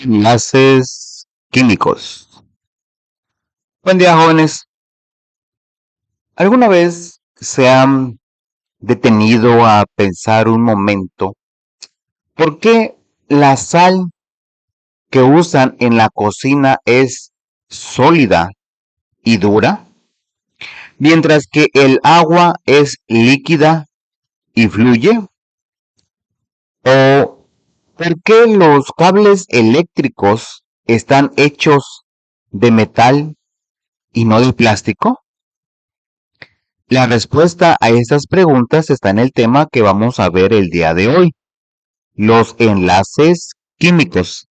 Enlaces químicos. Buen día, jóvenes. ¿Alguna vez se han detenido a pensar un momento por qué la sal que usan en la cocina es sólida y dura, mientras que el agua es líquida y fluye? ¿O por qué los cables eléctricos están hechos de metal y no de plástico? La respuesta a estas preguntas está en el tema que vamos a ver el día de hoy, los enlaces químicos.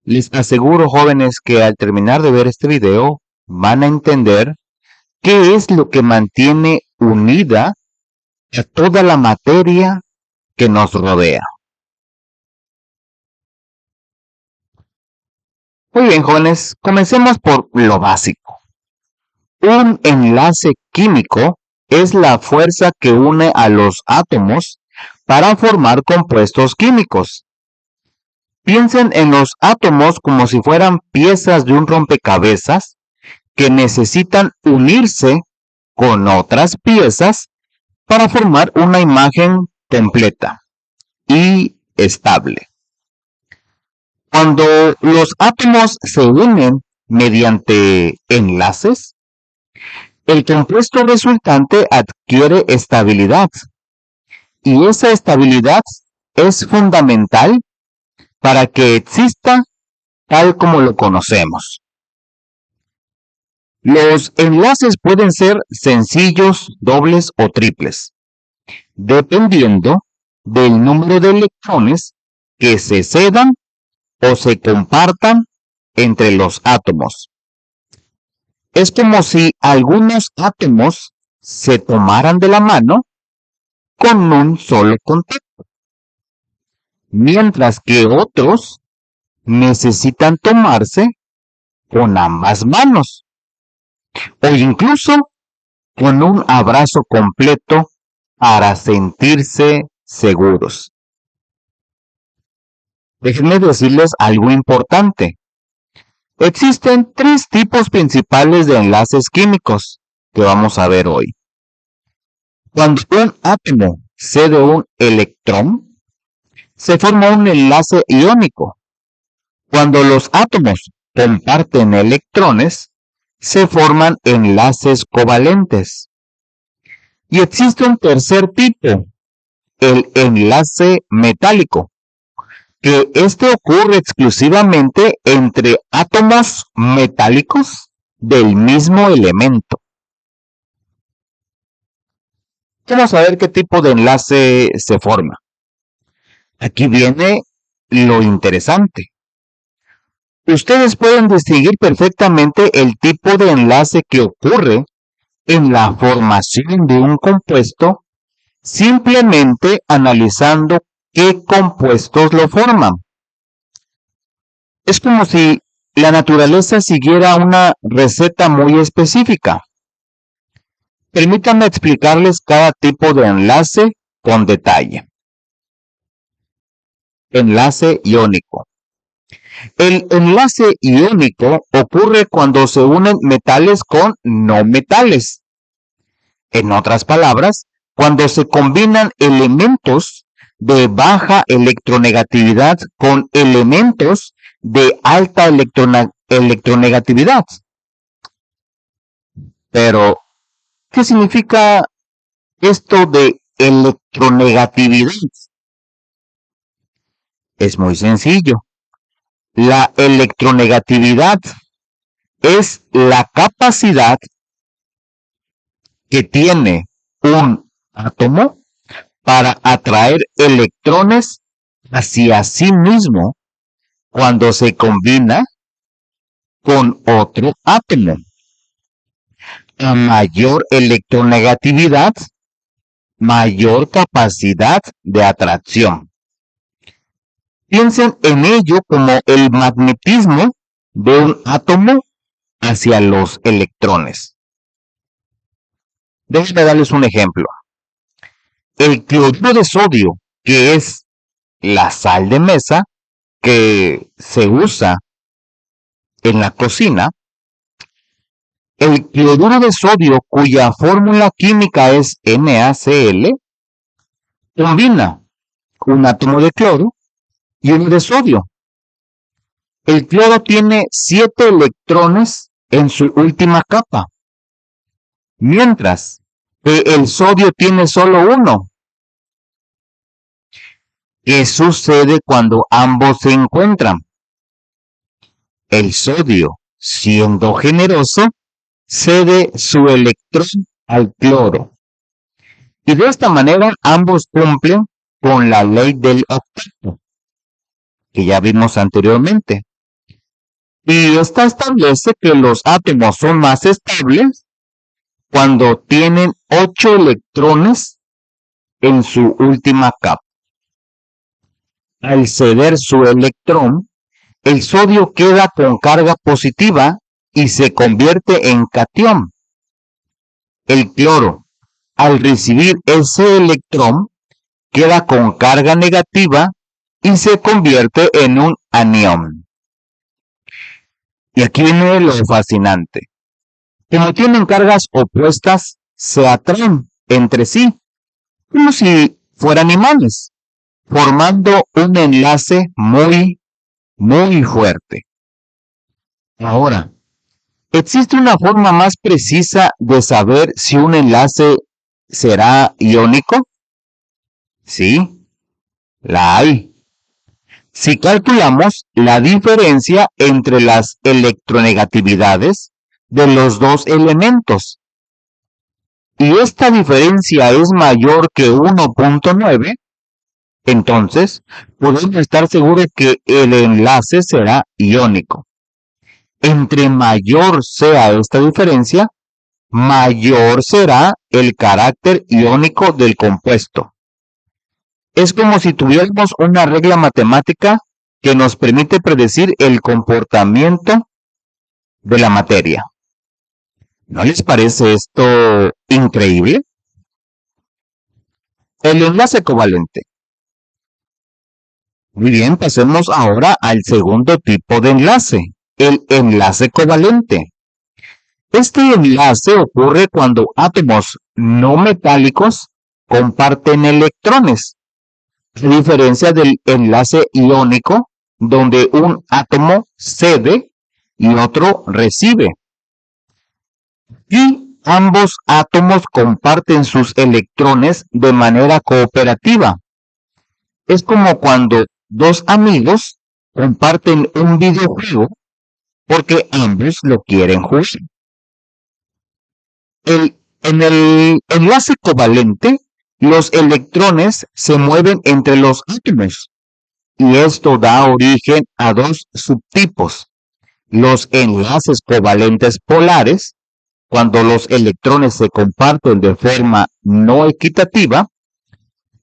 Les aseguro, jóvenes, que al terminar de ver este video van a entender qué es lo que mantiene unida a toda la materia que nos rodea. Muy bien, jóvenes, comencemos por lo básico. Un enlace químico es la fuerza que une a los átomos para formar compuestos químicos. Piensen en los átomos como si fueran piezas de un rompecabezas que necesitan unirse con otras piezas para formar una imagen completa y estable. Cuando los átomos se unen mediante enlaces, el compuesto resultante adquiere estabilidad, y esa estabilidad es fundamental para que exista tal como lo conocemos. Los enlaces pueden ser sencillos, dobles o triples, dependiendo del número de electrones que se cedan o se compartan entre los átomos. Es como si algunos átomos se tomaran de la mano con un solo contacto, mientras que otros necesitan tomarse con ambas manos o incluso con un abrazo completo para sentirse seguros. Déjenme decirles algo importante. Existen tres tipos principales de enlaces químicos que vamos a ver hoy. Cuando un átomo cede un electrón, se forma un enlace iónico. Cuando los átomos comparten electrones, se forman enlaces covalentes. Y existe un tercer tipo, el enlace metálico, que este ocurre exclusivamente entre átomos metálicos del mismo elemento. Vamos a ver qué tipo de enlace se forma. Aquí viene lo interesante. Ustedes pueden distinguir perfectamente el tipo de enlace que ocurre en la formación de un compuesto simplemente analizando qué compuestos lo forman. Es como si la naturaleza siguiera una receta muy específica. Permítanme explicarles cada tipo de enlace con detalle. Enlace iónico. El enlace iónico ocurre cuando se unen metales con no metales. En otras palabras, cuando se combinan elementos de baja electronegatividad con elementos de alta electronegatividad. Pero, ¿qué significa esto de electronegatividad? Es muy sencillo. La electronegatividad es la capacidad que tiene un átomo para atraer electrones hacia sí mismo cuando se combina con otro átomo. A mayor electronegatividad, mayor capacidad de atracción. Piensen en ello como el magnetismo de un átomo hacia los electrones. Déjenme darles un ejemplo. El cloruro de sodio, que es la sal de mesa que se usa en la cocina, el cloruro de sodio, cuya fórmula química es NaCl, combina un átomo de cloro y uno de sodio. El cloro tiene 7 electrones en su última capa, mientras que el sodio tiene solo uno. ¿Qué sucede cuando ambos se encuentran? El sodio, siendo generoso, cede su electrón al cloro. Y de esta manera ambos cumplen con la ley del octeto, que ya vimos anteriormente. Y esta establece que los átomos son más estables cuando tienen 8 electrones en su última capa. Al ceder su electrón, el sodio queda con carga positiva y se convierte en catión. El cloro, al recibir ese electrón, queda con carga negativa y se convierte en un anión. Y aquí viene lo fascinante. Como tienen cargas opuestas, se atraen entre sí, como si fueran imanes, formando un enlace muy, muy fuerte. Ahora, ¿existe una forma más precisa de saber si un enlace será iónico? Sí, la hay. Si calculamos la diferencia entre las electronegatividades de los dos elementos, y esta diferencia es mayor que 1.9, entonces podemos estar seguros que el enlace será iónico. Entre mayor sea esta diferencia, mayor será el carácter iónico del compuesto. Es como si tuviéramos una regla matemática que nos permite predecir el comportamiento de la materia. ¿No les parece esto increíble? El enlace covalente. Muy bien, pasemos ahora al segundo tipo de enlace, el enlace covalente. Este enlace ocurre cuando átomos no metálicos comparten electrones, a diferencia del enlace iónico, donde un átomo cede y otro recibe. Y ambos átomos comparten sus electrones de manera cooperativa. Es como cuando dos amigos comparten un videojuego porque ambos lo quieren jugar. En el enlace covalente, los electrones se mueven entre los átomos y esto da origen a dos subtipos: los enlaces covalentes polares, cuando los electrones se comparten de forma no equitativa,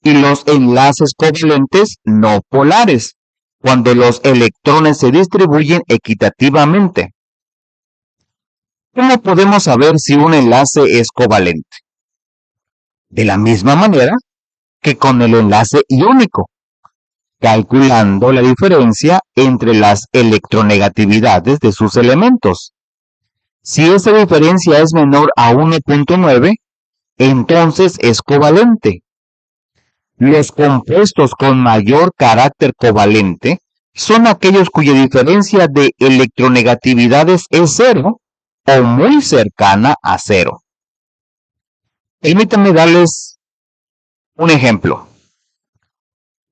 y los enlaces covalentes no polares, cuando los electrones se distribuyen equitativamente. ¿Cómo podemos saber si un enlace es covalente? De la misma manera que con el enlace iónico, calculando la diferencia entre las electronegatividades de sus elementos. Si esa diferencia es menor a 1.9, entonces es covalente. Los compuestos con mayor carácter covalente son aquellos cuya diferencia de electronegatividades es cero o muy cercana a cero. Permítanme darles un ejemplo.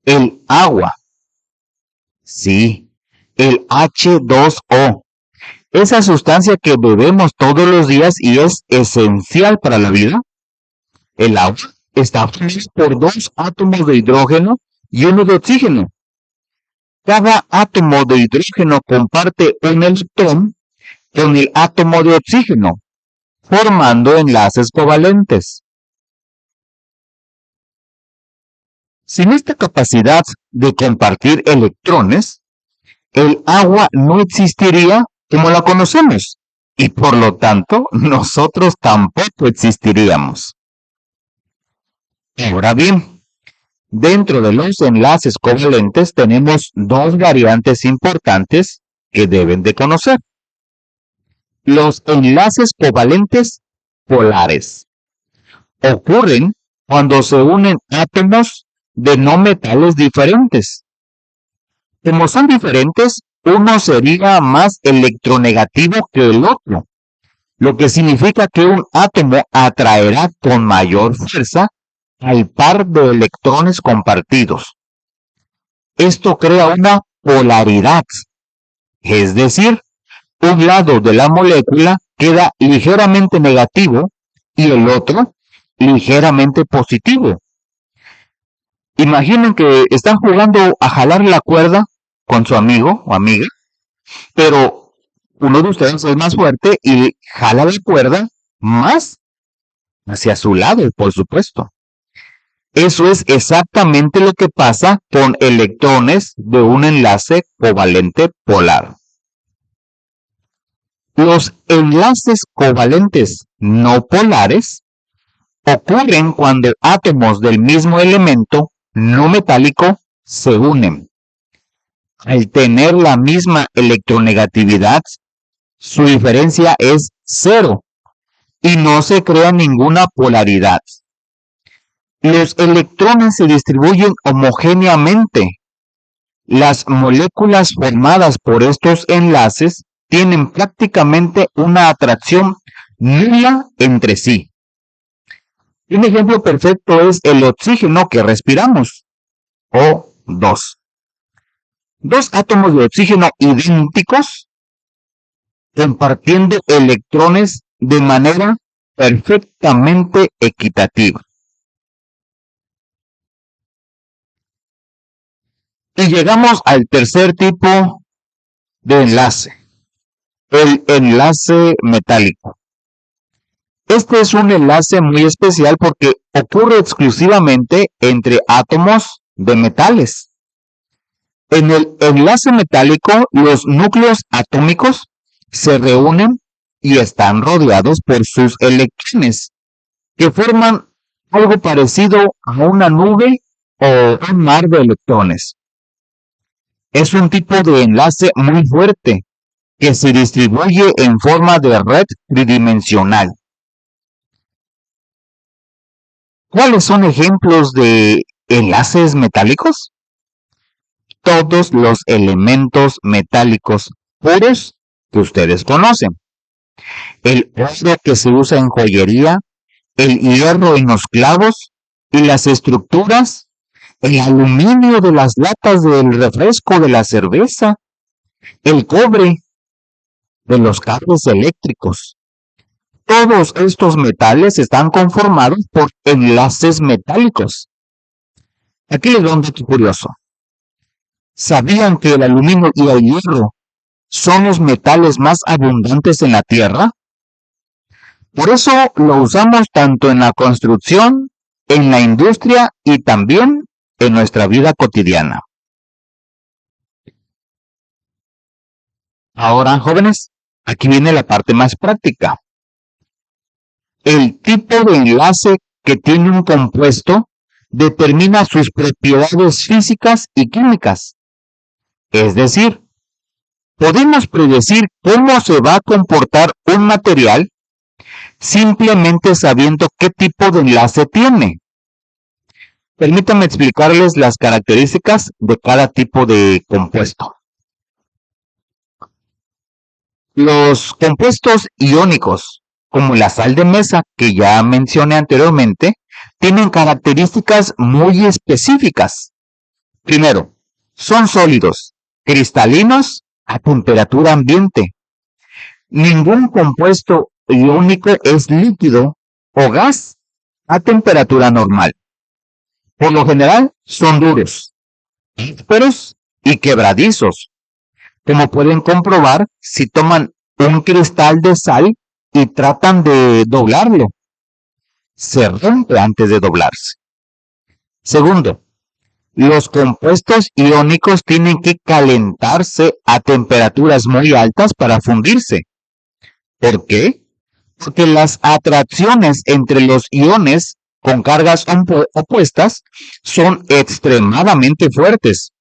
El agua. Sí, el H2O. Esa sustancia que bebemos todos los días y es esencial para la vida. El agua está formada por 2 átomos de hidrógeno y 1 de oxígeno. Cada átomo de hidrógeno comparte un electrón con el átomo de oxígeno, formando enlaces covalentes. Sin esta capacidad de compartir electrones, el agua no existiría como la conocemos y por lo tanto nosotros tampoco existiríamos. Ahora bien, Dentro de los enlaces covalentes tenemos dos variantes importantes que deben de conocer. Los enlaces covalentes polares ocurren cuando se unen átomos de no metales diferentes. Como son diferentes, uno sería más electronegativo que el otro, lo que significa que un átomo atraerá con mayor fuerza al par de electrones compartidos. Esto crea una polaridad, es decir, un lado de la molécula queda ligeramente negativo y el otro ligeramente positivo. Imaginen que están jugando a jalar la cuerda con su amigo o amiga, pero uno de ustedes es más fuerte y jala la cuerda más hacia su lado, por supuesto. Eso es exactamente lo que pasa con electrones de un enlace covalente polar. Los enlaces covalentes no polares ocurren cuando átomos del mismo elemento no metálico se unen. Al tener la misma electronegatividad, su diferencia es cero y no se crea ninguna polaridad. Los electrones se distribuyen homogéneamente. Las moléculas formadas por estos enlaces tienen prácticamente una atracción nula entre sí. Un ejemplo perfecto es el oxígeno que respiramos, O2. Dos átomos de oxígeno idénticos compartiendo electrones de manera perfectamente equitativa. Y llegamos al tercer tipo de enlace, el enlace metálico. Este es un enlace muy especial porque ocurre exclusivamente entre átomos de metales. En el enlace metálico, los núcleos atómicos se reúnen y están rodeados por sus electrones, que forman algo parecido a una nube o un mar de electrones. Es un tipo de enlace muy fuerte que se distribuye en forma de red tridimensional. ¿Cuáles son ejemplos de enlaces metálicos? Todos los elementos metálicos puros que ustedes conocen. El oro que se usa en joyería, el hierro en los clavos y las estructuras, el aluminio de las latas del refresco de la cerveza, el cobre de los cables eléctricos. Todos estos metales están conformados por enlaces metálicos. Aquí les doy un dato curioso. ¿Sabían que el aluminio y el hierro son los metales más abundantes en la Tierra? Por eso lo usamos tanto en la construcción, en la industria y también en nuestra vida cotidiana. Ahora, jóvenes, aquí viene la parte más práctica. El tipo de enlace que tiene un compuesto determina sus propiedades físicas y químicas. Es decir, podemos predecir cómo se va a comportar un material simplemente sabiendo qué tipo de enlace tiene. Permítanme explicarles las características de cada tipo de compuesto. Los compuestos iónicos, como la sal de mesa que ya mencioné anteriormente, tienen características muy específicas. Primero, son sólidos, cristalinos a temperatura ambiente. Ningún compuesto iónico es líquido o gas a temperatura normal. Por lo general son duros, ásperos y quebradizos, como pueden comprobar si toman un cristal de sal y tratan de doblarlo. Se rompe antes de doblarse. Segundo, los compuestos iónicos tienen que calentarse a temperaturas muy altas para fundirse. ¿Por qué? Porque las atracciones entre los iones con cargas opuestas son extremadamente fuertes.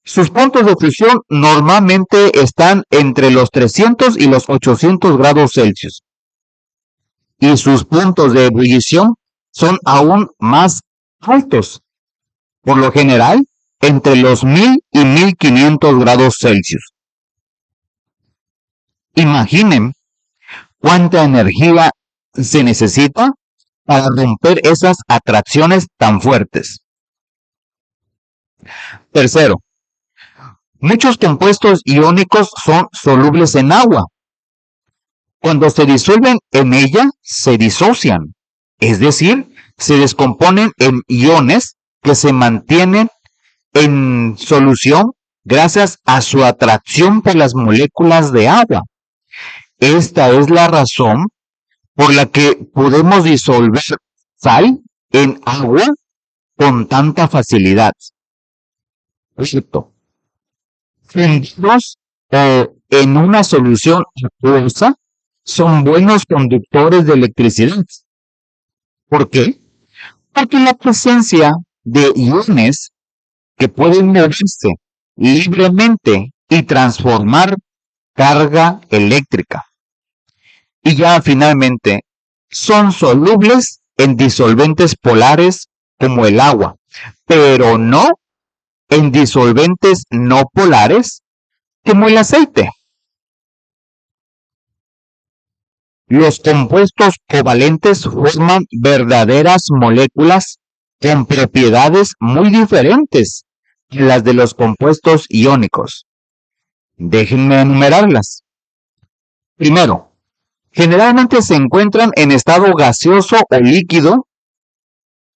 Sus puntos de fusión normalmente están entre los 300 y los 800 grados Celsius. Y sus puntos de ebullición son aún más altos, por lo general entre los 1000 y 1500 grados Celsius. Imaginen cuánta energía se necesita para romper esas atracciones tan fuertes. Tercero, muchos compuestos iónicos son solubles en agua. Cuando se disuelven en ella, se disocian, es decir, se descomponen en iones que se mantienen en solución gracias a su atracción por las moléculas de agua. Esta es la razón por la que podemos disolver sal en agua con tanta facilidad. Fundidos o en una solución acuosa son buenos conductores de electricidad. ¿Por qué? Porque la presencia de iones que pueden moverse libremente y transformar carga eléctrica. Y ya finalmente, son solubles en disolventes polares como el agua, pero no en disolventes no polares como el aceite. Los compuestos covalentes forman verdaderas moléculas con propiedades muy diferentes a las de los compuestos iónicos. Déjenme enumerarlas. Primero, generalmente se encuentran en estado gaseoso o líquido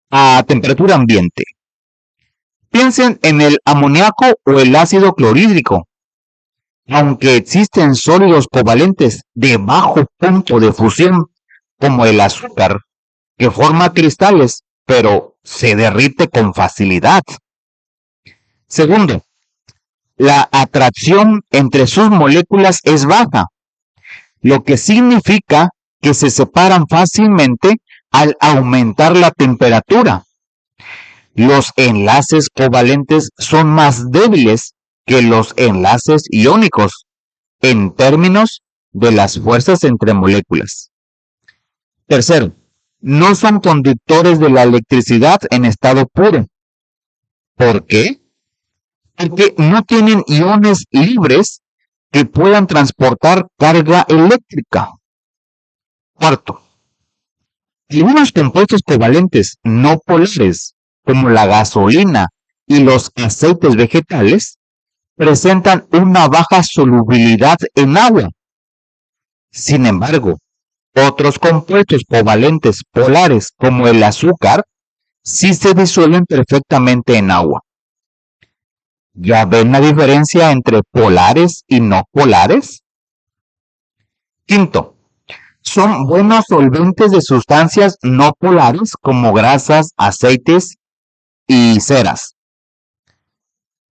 a temperatura ambiente. Piensen en el amoníaco o el ácido clorhídrico. Aunque existen sólidos covalentes de bajo punto de fusión, como el azúcar, que forma cristales, pero se derrite con facilidad. Segundo, la atracción entre sus moléculas es baja, lo que significa que se separan fácilmente al aumentar la temperatura. Los enlaces covalentes son más débiles que los enlaces iónicos en términos de las fuerzas entre moléculas. Tercero, no son conductores de la electricidad en estado puro. ¿Por qué? Porque no tienen iones libres que puedan transportar carga eléctrica. Cuarto, algunos compuestos covalentes no polares, como la gasolina y los aceites vegetales, presentan una baja solubilidad en agua. Sin embargo, otros compuestos covalentes polares, como el azúcar, sí se disuelven perfectamente en agua. ¿Ya ven la diferencia entre polares y no polares? Quinto, son buenos solventes de sustancias no polares como grasas, aceites y ceras.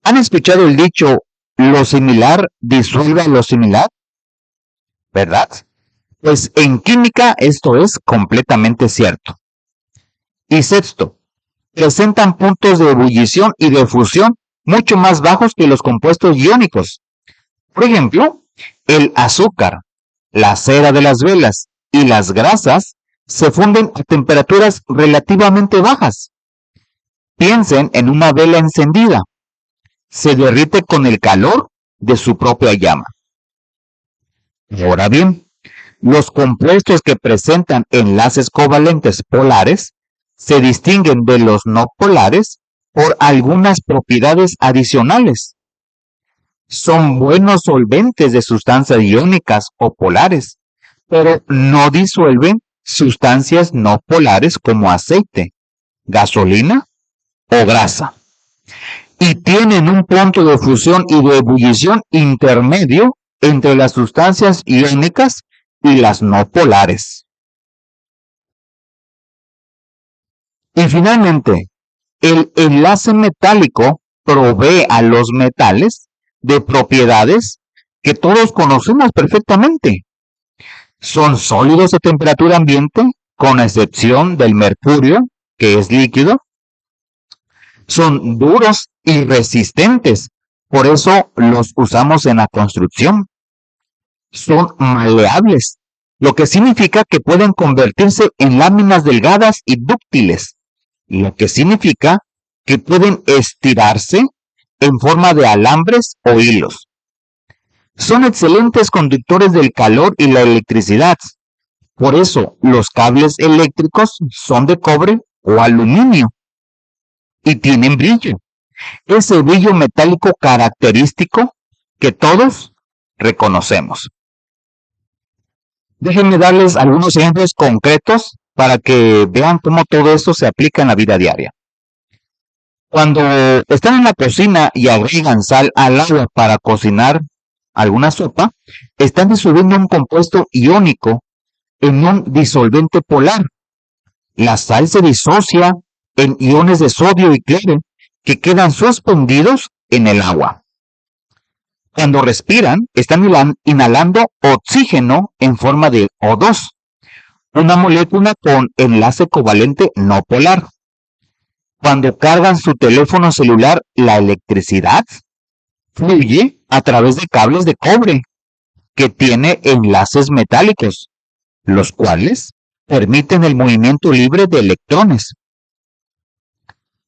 ¿Han escuchado el dicho, lo similar disuelve a lo similar? ¿Verdad? Pues en química esto es completamente cierto. Y sexto, presentan puntos de ebullición y de fusión mucho más bajos que los compuestos iónicos. Por ejemplo, el azúcar, la cera de las velas y las grasas se funden a temperaturas relativamente bajas. Piensen en una vela encendida. Se derrite con el calor de su propia llama. Ahora bien, los compuestos que presentan enlaces covalentes polares se distinguen de los no polares por algunas propiedades adicionales. Son buenos solventes de sustancias iónicas o polares, pero no disuelven sustancias no polares como aceite, gasolina o grasa. Y tienen un punto de fusión y de ebullición intermedio entre las sustancias iónicas y las no polares. Y finalmente, el enlace metálico provee a los metales de propiedades que todos conocemos perfectamente. Son sólidos a temperatura ambiente con excepción del mercurio, que es líquido, son duros y resistentes. Por eso los usamos en la construcción. Son maleables, lo que significa que pueden convertirse en láminas delgadas y dúctiles, lo que significa que pueden estirarse en forma de alambres o hilos. Son excelentes conductores del calor y la electricidad. Por eso los cables eléctricos son de cobre o aluminio y tienen brillo. Ese brillo metálico característico que todos reconocemos. Déjenme darles algunos ejemplos concretos para que vean cómo todo esto se aplica en la vida diaria. Cuando están en la cocina y agregan sal al agua para cocinar alguna sopa, están disolviendo un compuesto iónico en un disolvente polar. La sal se disocia en iones de sodio y cloro que quedan suspendidos en el agua. Cuando respiran, están inhalando oxígeno en forma de O2, una molécula con enlace covalente no polar. Cuando cargan su teléfono celular, la electricidad fluye a través de cables de cobre que tiene enlaces metálicos, los cuales permiten el movimiento libre de electrones.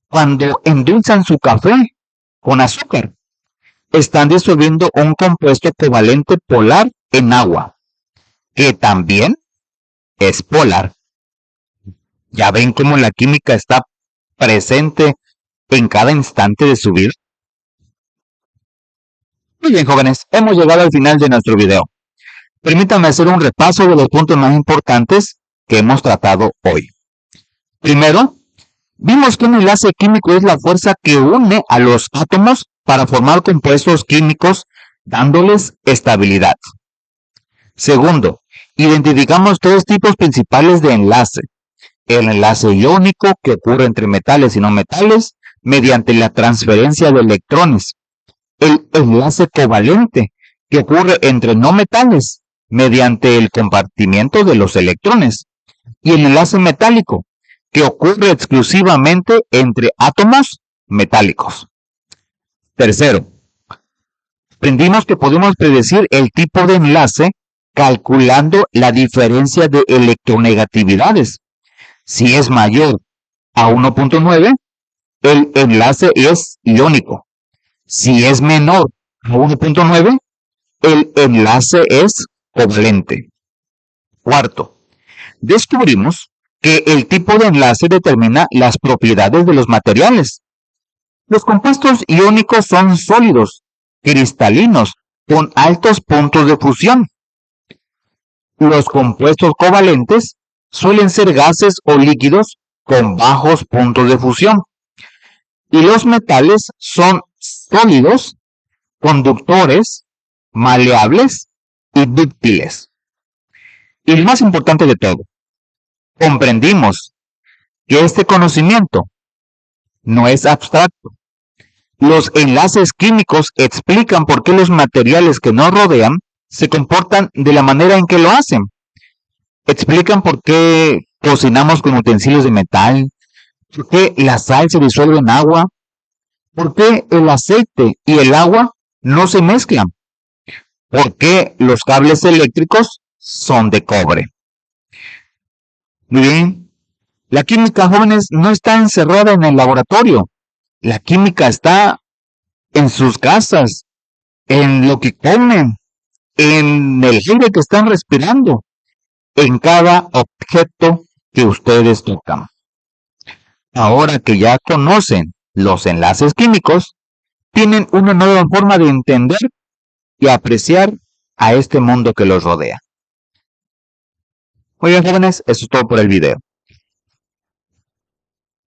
Cuando endulzan su café con azúcar, están disolviendo un compuesto covalente polar en agua, que también es polar. Ya ven cómo la química está presente en cada instante de su vida. Muy bien, jóvenes, hemos llegado al final de nuestro video. Permítanme hacer un repaso de los puntos más importantes que hemos tratado hoy. Primero, vimos que un enlace químico es la fuerza que une a los átomos para formar compuestos químicos, dándoles estabilidad. Segundo, identificamos tres tipos principales de enlace. El enlace iónico, que ocurre entre metales y no metales, mediante la transferencia de electrones. El enlace covalente, que ocurre entre no metales, mediante el compartimiento de los electrones. Y el enlace metálico, que ocurre exclusivamente entre átomos metálicos. Tercero, aprendimos que podemos predecir el tipo de enlace calculando la diferencia de electronegatividades. Si es mayor a 1.9, el enlace es iónico. Si es menor a 1.9, el enlace es covalente. Cuarto, descubrimos que el tipo de enlace determina las propiedades de los materiales. Los compuestos iónicos son sólidos, cristalinos, con altos puntos de fusión. Los compuestos covalentes suelen ser gases o líquidos con bajos puntos de fusión. Y los metales son sólidos, conductores, maleables y dúctiles. Y lo más importante de todo, comprendimos que este conocimiento no es abstracto. Los enlaces químicos explican por qué los materiales que nos rodean se comportan de la manera en que lo hacen. Explican por qué cocinamos con utensilios de metal, por qué la sal se disuelve en agua, por qué el aceite y el agua no se mezclan, por qué los cables eléctricos son de cobre. Muy bien, la química, jóvenes, no está encerrada en el laboratorio. La química está en sus casas, en lo que comen, en el aire que están respirando, en cada objeto que ustedes tocan. Ahora que ya conocen los enlaces químicos, tienen una nueva forma de entender y apreciar a este mundo que los rodea. Muy bien, jóvenes, eso es todo por el video.